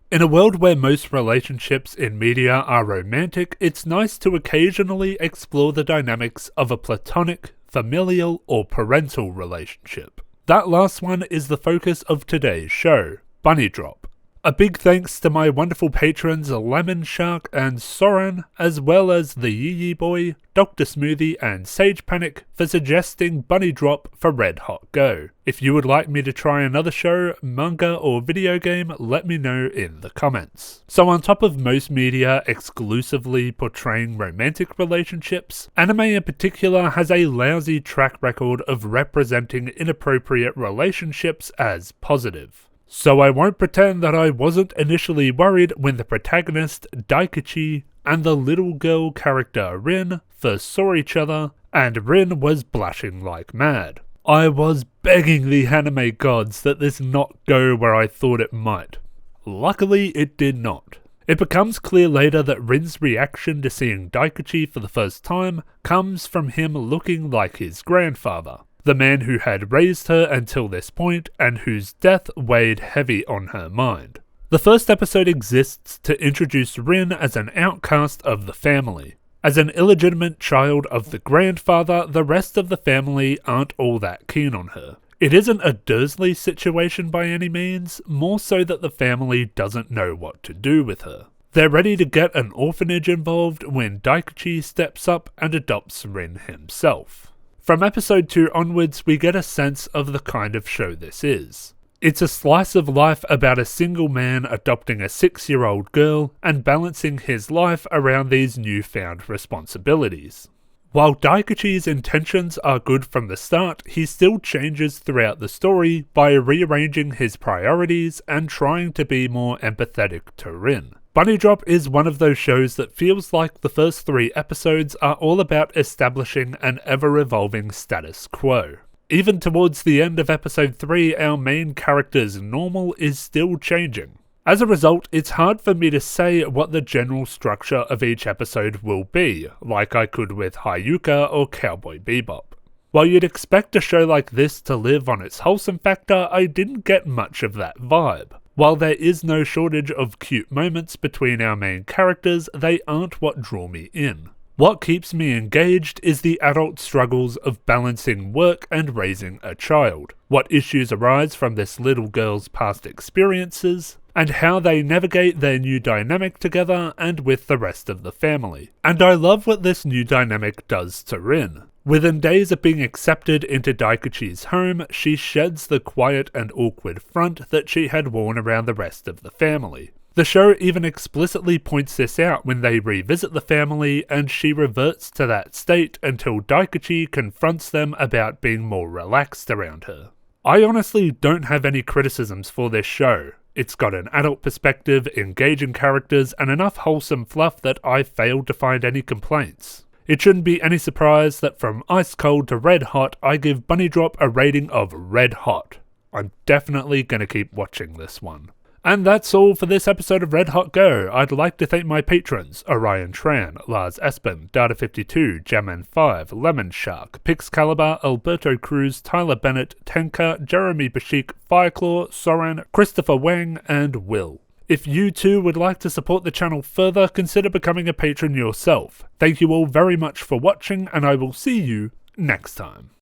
In a world where most relationships in media are romantic, it's nice to occasionally explore the dynamics of a platonic, familial, or parental relationship. That last one is the focus of today's show, Bunny Drop. A big thanks to my wonderful patrons Lemon Shark and Soren, as well as the Yee Yee Boy, Dr. Smoothie, and Sage Panic for suggesting Bunny Drop for Red Hot Go. If you would like me to try another show, manga, or video game, let me know in the comments. So on top of most media exclusively portraying romantic relationships, anime in particular has a lousy track record of representing inappropriate relationships as positive. So I won't pretend that I wasn't initially worried when the protagonist, Daikachi, and the little girl character, Rin, first saw each other, and Rin was blushing like mad. I was begging the anime gods that this not go where I thought it might. Luckily, it did not. It becomes clear later that Rin's reaction to seeing Daikachi for the first time comes from him looking like his grandfather, the man who had raised her until this point and whose death weighed heavy on her mind. The first episode exists to introduce Rin as an outcast of the family. As an illegitimate child of the grandfather, the rest of the family aren't all that keen on her. It isn't a Dursley situation by any means, more so that the family doesn't know what to do with her. They're ready to get an orphanage involved when Daikachi steps up and adopts Rin himself. From episode 2 onwards, we get a sense of the kind of show this is. It's a slice of life about a single man adopting a 6-year-old girl and balancing his life around these newfound responsibilities. While Daikachi's intentions are good from the start, he still changes throughout the story by rearranging his priorities and trying to be more empathetic to Rin. Bunny Drop is one of those shows that feels like the first 3 episodes are all about establishing an ever-evolving status quo. Even towards the end of episode 3, our main character's normal is still changing. As a result, it's hard for me to say what the general structure of each episode will be, like I could with Hayuka or Cowboy Bebop. While you'd expect a show like this to live on its wholesome factor, I didn't get much of that vibe. While there is no shortage of cute moments between our main characters, they aren't what draw me in. What keeps me engaged is the adult struggles of balancing work and raising a child, what issues arise from this little girl's past experiences, and how they navigate their new dynamic together and with the rest of the family. And I love what this new dynamic does to Rin. Within days of being accepted into Daikachi's home, she sheds the quiet and awkward front that she had worn around the rest of the family. The show even explicitly points this out when they revisit the family, and she reverts to that state until Daikachi confronts them about being more relaxed around her. I honestly don't have any criticisms for this show. It's got an adult perspective, engaging characters, and enough wholesome fluff that I failed to find any complaints. It shouldn't be any surprise that from ice cold to red hot, I give Bunny Drop a rating of red hot. I'm definitely going to keep watching this one. And that's all for this episode of Red Hot Go. I'd like to thank my patrons, Orion Tran, Lars Espen, Data52, Jamman5, Lemon Shark, Pixcalibur, Alberto Cruz, Tyler Bennett, Tenka, Jeremy Bashik, Fireclaw, Soren, Christopher Wang, and Will. If you too would like to support the channel further, consider becoming a patron yourself. Thank you all very much for watching, and I will see you next time.